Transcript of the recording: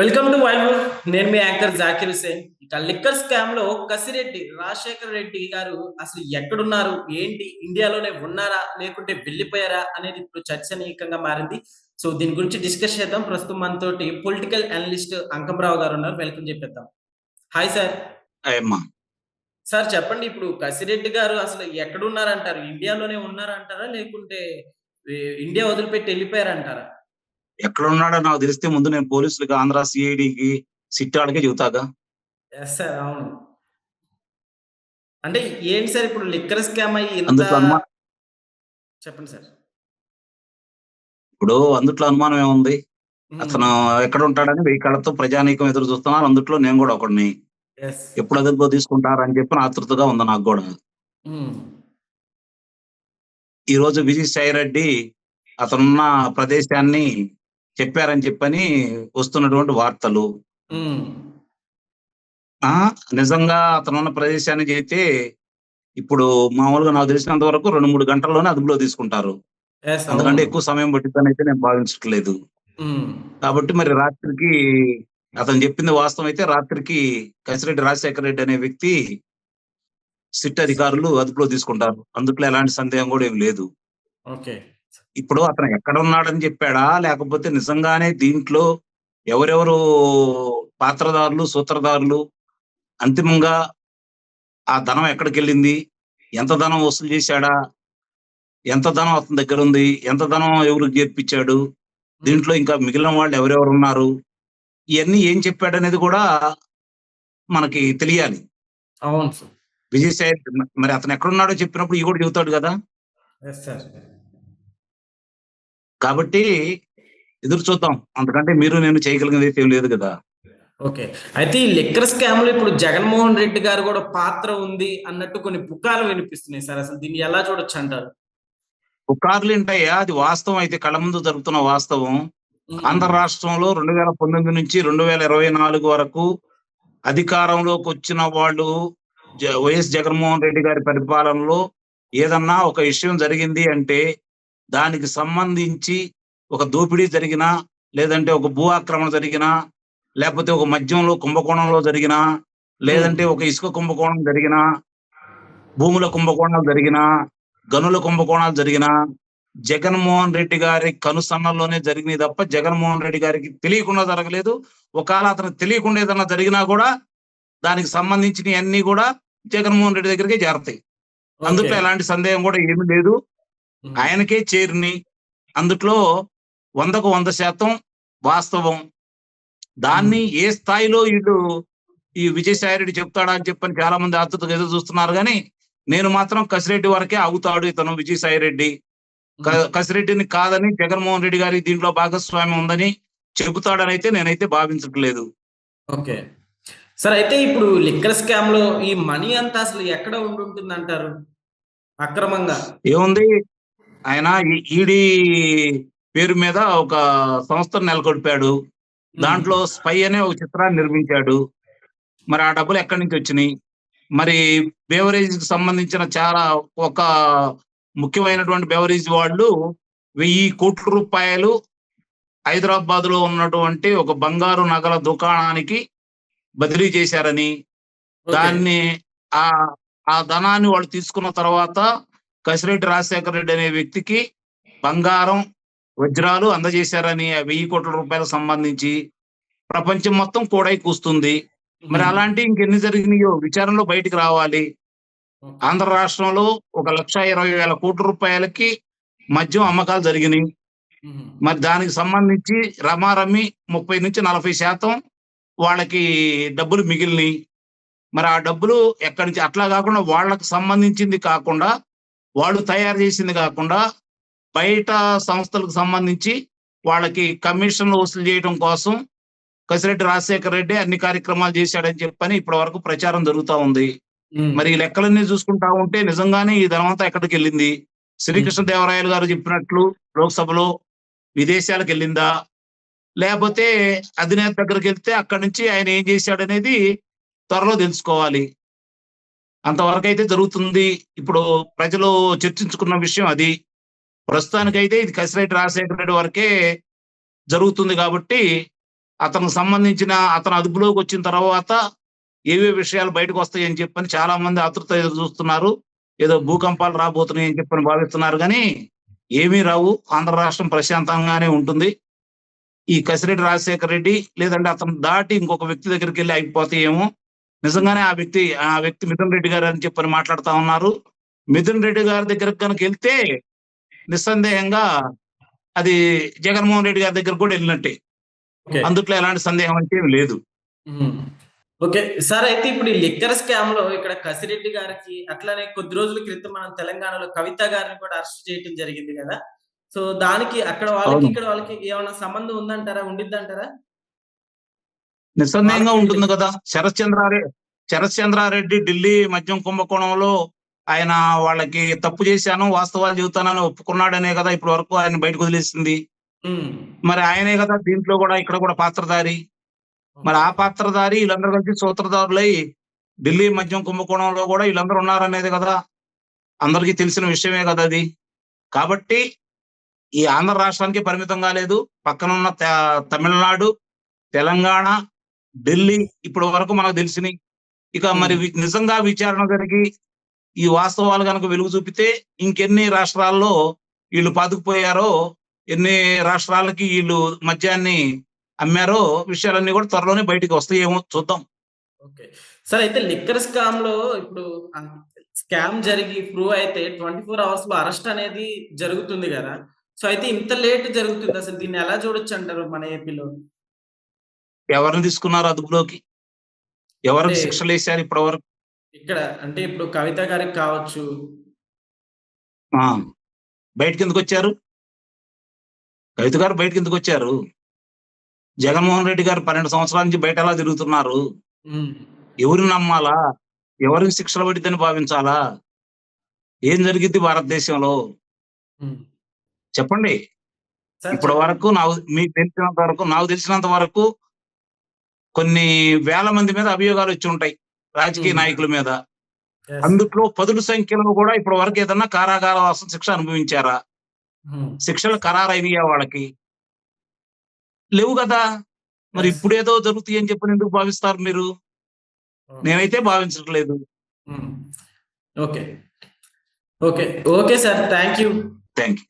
Welcome to wild would. నేను మీ anchor Zakir Hussain. ఇక liquor scam లో కసిరెడ్డి రాజశేఖర్ రెడ్డి గారు అసలు ఎక్కడున్నారు, ఏంటి, ఇండియాలోనే ఉన్నారా లేకుంటే వెళ్ళిపోయారా అనేది ఇప్పుడు చర్చనీయంగా మారింది. సో దీని గురించి డిస్కస్ చేద్దాం. ప్రస్తుతం మనతోటి పొలిటికల్ అనలిస్ట్ అంకంరావు గారు ఉన్నారు. వెల్కమ్ చెప్పేద్దాం. Hi sir. అయ్యమ్మా సార్ చెప్పండి, ఇప్పుడు కసిరెడ్డి గారు అసలు ఎక్కడున్నారంటారు? ఇండియాలోనే ఉన్నారంటారా లేకుంటే ఇండియా వదిలిపెట్టి వెళ్ళిపోయారంటారా? ఎక్కడ ఉన్నాడో నాకు తెలిస్తే ముందు నేను పోలీసులకి, ఆంధ్ర సిఐడికి, సిట్ వాళ్ళకి చెబుతాగా. ఎస్ సార్, అవును. అంటే ఏంటి సార్ ఇప్పుడు లిక్కర్ స్కామ్ అయ్యి ఇంత అందుట్లో అనుమానం చెప్పండి సార్. అందుట్లో అనుమానం ఏముంది? హ్మ్. అతను ఎక్కడ ఉంటాడని 1000 కళ్ళతో ప్రజానీకం ఎదురు చూస్తున్నారు. అందుట్లో నేను కూడా ఒకడిని. యెస్. ఎప్పుడు అదుపులో తీసుకుంటారని చెప్పి ఆతృతగా ఉంది నాకు కూడా. హ్మ్. ఈ రోజు విజయసాయి రెడ్డి అతనున్న ప్రదేశాన్ని చెప్పారని చెప్పని వస్తున్నటువంటి వార్తలు. హ్మ్. నిజంగా అతనున్న ప్రదేశాన్ని చెబితే ఇప్పుడు మామూలుగా నాకు తెలిసినంత వరకు 2-3 గంటల్లోనే అదుపులో తీసుకుంటారు. యెస్. అవును. అంతకంటే ఎక్కువ సమయం పట్టిద్దనైతే నేను భావించట్లేదు. హ్మ్. కాబట్టి మరి రాత్రికి అతను చెప్పింది వాస్తవం అయితే రాత్రికి కసిరెడ్డి రాజశేఖర రెడ్డి అనే వ్యక్తి సిట్ అధికారులు అదుపులో తీసుకుంటారు. అందుట్లో ఎలాంటి సందేహం కూడా ఏమి లేదు. ఓకే. ఇప్పుడు అతను ఎక్కడ ఉన్నాడని చెప్పాడా? లేకపోతే నిజంగానే దీంట్లో ఎవరెవరు పాత్రదారులు, సూత్రధారులు, అంతిమంగా ఆ ధనం ఎక్కడికెళ్ళింది? ఎంత ధనం వసూలు చేశాడా? ఎంత ధనం అతని దగ్గరుంది? ఎంత ధనం ఎవరికి చేర్పిచ్చాడు? హ్మ్. దీంట్లో ఇంకా మిగిలిన వాళ్ళు ఎవరెవరున్నారు? ఇయన్నీ ఏం చెప్పాడనేది కూడా మనకి తెలియాలి. అవును సార్. విజయసాయి మరి అతను ఎక్కడున్నాడో చెప్పినప్పుడు ఇయి కూడా చెబుతాడు గదా! Yes sir. కాబట్టి ఎదురు చూద్దాం. అంతకంటే మీరు నేను చేయగలిగిందైతే ఏం లేదు గదా! ఓకే. అయితే ఈ లిక్కర్ స్కామ్‌లో ఇప్పుడు జగన్మోహన్ రెడ్డి గారు గూడా పాత్ర ఉంది అన్నట్టు కొన్ని పుకార్లు వినిపిస్తున్నాయి సార్. అసలు దీన్ని ఎలా చూడొచ్చంటారు? పుకార్లేంటయ్యా, అది వాస్తవం అయితే కళ్ళ ముందు జరుగుతున్న వాస్తవం. హ్మ్. ఆంధ్ర రాష్ట్రంలో 2019 నుంచి 2024 వరకు అధికారంలోకొచ్చిన వాళ్ళు వైఎస్ జగన్మోహన్ రెడ్డి గారి పరిపాలనలో ఏదన్నా ఒక విషయం జరిగింది అంటే, దానికి సంబంధించి ఒక దోపిడీ జరిగినా, లేదంటే ఒక భూ ఆక్రమణ జరిగినా, లేపోతే ఒక మద్యంలో కుంభకోణంలో జరిగినా, హ్మ్. లేదంటే ఒక ఇసుక కుంభకోణం జరిగినా, భూముల కుంభకోణాలు జరిగినా, గనుల కుంభకోణాలు జరిగినా, జగన్మోహన్ రెడ్డి గారి కనుసన్నల్లోనే జరిగినయి తప్ప, జగన్మోహన్ రెడ్డి గారికి తెలియకుండా జరగలేదు. ఒకాళ అతనికి తెలియకుండా ఏదన్నా జరిగినా గూడా, దానికి సంబంధించినయన్నీ గూడా జగన్మోహన్ రెడ్డి దగ్గరికే చేరతాయి. ఓకే. అందుట్లో ఎలాంటి సందేహం గూడా ఏమీ లేదు. హ్మ్. ఆయనకే చేరినియి. అందుట్లో 100కు 100% వాస్తవం. హ్మ్. దాన్ని ఏ స్థాయిలో ఈ విజయసాయి రెడ్డి చెప్తాడా అని చెప్పని చాలా మంది ఆతృతగా ఎదురు చూస్తున్నారు గానీ, నేను మాత్రం కసిరెడ్డి వరకే ఆగుతాడు ఇతను విజయసాయి రెడ్డి. హ్మ్. కసిరెడ్డిని కాదని జగన్మోహన్ రెడ్డి గారికి దీంట్లో భాగస్వామ్యం ఉందని చెబుతాడనైతే నేనైతే భావించట్లేదు. ఓకే. సార్ అయితే ఇప్పుడు లిక్కర్ స్కామ్‌లో ఈ మనీ అంతా అసలు ఎక్కడ ఉండుంటుందంటారు అక్రమంగా? ఏముంది, ఆయన ఈడీ పేరు మీద ఒక సంస్థను నెలకొల్పాడు. హ్మ్. దాంట్లో 'స్పై' అనే ఒక చిత్రాన్ని నిర్మించాడు. మరి ఆ డబ్బులు ఎక్కడి నుంచొచ్చినియి? మరి బెవరేజ్‌కి సంబంధించిన చాలా ఒక ముఖ్యమైనటువంటి బెవరేజ్ వాళ్ళు రూ. 1000,00,00,000 హైదరాబాద్‌లో ఉన్నటువంటి ఒక బంగారు నగల దుకాణానికి బదిలీ చేశారని, ఓకే. దాన్ని ఆహ్, ఆ ధనాన్ని వాళ్ళు తీసుకున్న తర్వాత కసిరెడ్డి రాజశేఖర రెడ్డి అనే వ్యక్తికి బంగారం, వజ్రాలు అందజేశారని ఆ రూ. 1000,00,00,000 సంబంధించి ప్రపంచం మొత్తం కూడై కూస్తుంది. మరి హ్మ్. అలాంటియి ఇంకెన్ని జరిగినాయో విచారణలో బయటికి రావాలి. ఓకే. ఆంధ్ర రాష్ట్రంలో ఒక 1,20,000,00,00,000కి మద్యం అమ్మకాలు జరిగినియి. హుహు. మరి దానికి సంబంధించి రమారమి 30-40% వాళ్ళకి డబ్బులు మిగిలినియి. మరి ఆ డబ్బులు ఎక్కడి నుంచి అట్లా గాకుండా వాళ్ళకి సంబంధించింది కాకుండా, వాళ్ళు తయారు జేసింది గాకుండా, బయట సంస్థలకు సంబంధించి వాళ్ళకి కమిషన్‌లు వసూలు జేయడం కోసం కసిరెడ్డి రాజశేఖర రెడ్డి అన్ని కార్యక్రమాలు జేశాడని చెప్పని ఇప్పటి వరకు ప్రచారం జరుగుతా ఉంది. హ్మ్. మరి ఈ లెక్కలన్నీ చూసుకుంటా ఉంటే నిజంగానే ఈ ధనమంతా ఎక్కడికెళ్ళింది? హ్మ్. శ్రీకృష్ణదేవరాయలు గారు చెప్పినట్లు లోక్‌సభలో విదేశాలకెళ్ళిందా? లేపోతే అధినేత దగ్గరికెళ్తే అక్కడి నుంచి ఆయన ఏం జేశాడనేది త్వరలో దెలుసుకోవాలి. అంతవరకైతే జరుగుతుంది. ఇప్పుడు ప్రజలు చర్చించుకున్న విషయం అది. ప్రస్తుతానికైతే ఇది కసిరెడ్డి రాజశేఖర రెడ్డి వరకే జరుగుతుంది గాబట్టి, అతనికి సంబంధించిన అతను అదుపులోకి వచ్చిన తర్వాత ఏవే విషయాలు బయటకు వస్తాయని చెప్పని చాలా మంది ఆతృత ఎదురు చూస్తున్నారు. ఏదో భూకంపాలు రాబోతున్నాయి అని చెప్పని భావిస్తున్నారు కానీ ఏమీ రావు. ఆంధ్ర రాష్ట్రం ప్రశాంతంగానే ఉంటుంది. ఈ కసిరెడ్డి రాజశేఖర రెడ్డి లేదంటే అతను దాటి ఇంకొక వ్యక్తి దగ్గరికి వెళ్ళి అయిపోతాయేమో. నిజంగానే ఆ వ్యక్తి మిథున్ రెడ్డి గారు అని చెప్పని మాట్లాడుతా ఉన్నారు. మిథున్ రెడ్డి గారి దగ్గరకు కనుక వెళ్తే నిస్సందేహంగా అది జగన్మోహన్ రెడ్డి గారి దగ్గర కూడా వెళ్ళినట్టే. ఓకే. అందుట్లో ఎలాంటి సందేహం అయితే ఏమి లేదు. హ్మ్. ఓకే. సార్ అయితే ఇప్పుడు ఈ లిక్కర్ స్కామ్‌లో ఇక్కడ కసిరెడ్డి గారికి అట్లానే కొద్ది రోజుల క్రితం మనం తెలంగాణలో కవిత గారిని కూడా అరెస్ట్ చేయటం జరిగింది గదా! సో, దానికి అక్కడ వాళ్ళకి, అవును. ఇక్కడ వాళ్ళకి ఏమన్నా సంబంధం ఉందంటారా? ఉండిద్దంటారా? నిస్సందేహంగా వాళ్ళకి ఉంటుంది వీళ్ళకి? కదా. శరత్ చంద్రారెడ్డి ఢిల్లీ మద్యం కుంభకోణంలో ఆయన వాళ్ళకి తప్పు చేశాను, వాస్తవాలు చెబుతానని ఒప్పుకున్నాడనే కదా ఇప్పటి వరకు ఆయన బయటకు వదిలేసింది. హ్మ్. మరి ఆయనే కదా దీంట్లో కూడా ఇక్కడ కూడా పాత్రధారి. మరి ఓకే. ఆ పాత్రధారి వీళ్ళందరూ కలిసి సూత్రధారులై ఢిల్లీ మద్యం కుంభకోణంలో కూడా వీళ్ళందరూ ఉన్నారనేది కదా అందరికీ తెలిసిన విషయమే కదా అది. కాబట్టి ఈ ఆంధ్ర రాష్ట్రానికి పరిమితం కాలేదు. పక్కనున్న తమిళనాడు, తెలంగాణ, ఢిల్లీ ఇప్పటి వరకు మనకు తెలిసినయి. ఇక మరి హ్మ్. నిజంగా విచారణ జరిగి ఈ వాస్తవాలు గనక వెలుగు చూపితే ఇంకెన్ని రాష్ట్రాల్లో వీళ్ళు పాతుకుపోయారో, ఎన్ని రాష్ట్రాలకి వీళ్ళు మద్యాన్ని అమ్మారో విషయాలన్నీ కూడా త్వరలోనే బయటికి వస్తాయేమో చూద్దాం. ఓకే. సార్ అయితే లిక్కర్ స్కామ్‌లో ఇప్పుడు స్కామ్ జరిగి ప్రూవ్ అయితే 24 అవర్స్‌లో అరెస్ట్ అనేది జరుగుతుంది గదా! సో, అయితే ఇంత లేట్ జరుగుతుంది. అసలు దీన్ని ఎలా చూడొచ్చంటారు మన ఏపీలో? ఎవరిని తీసుకున్నారు అదుపులోకి? అంటే ఎవరికి శిక్షలేశారు ఇప్పటి వరకు? ఇక్కడ అంటే ఇప్పుడు కవిత గారికి కావచ్చు. ఆ! బయటికెందుకొచ్చారు? కవిత గారు బయటికెందుకొచ్చారు? జగన్మోహన్ రెడ్డి గారు 12 సంవత్సరాల నుంచి బయట ఎలా తిరుగుతున్నారు? హ్మ్. ఎవరిని నమ్మాలా? ఎవరికి శిక్షలు పడిద్దని భావించాలా? ఏం జరిగిద్ది భారతదేశంలో? హ్మ్. చెప్పండి. సార్ ఇప్పటి చెప్పండి. వరకు నాకు తెలిసినంత వరకు కొన్ని వేల మంది మీద అభియోగాలొచ్చుంటాయి. రాజకీయ హ్మ్. నాయకుల మీద. యెస్. అందుట్లో పదుల సంఖ్యలో గూడా ఇప్పటి వరకు ఏదన్నా కారాగారవాసం శిక్ష అనుభవించారా? హ్మ్. శిక్షలు ఖరారయినియా వాళ్ళకి? లేవు గదా! మరి యెస్. ఇప్పుడేదో జరుగుతాయని చెప్పని ఎందుకు భావిస్తారు మీరు? ఓకే. నేనైతే భావించట్లేదు. హ్మ్. Okay. Okay. Okay sir. Thank you. Thank you.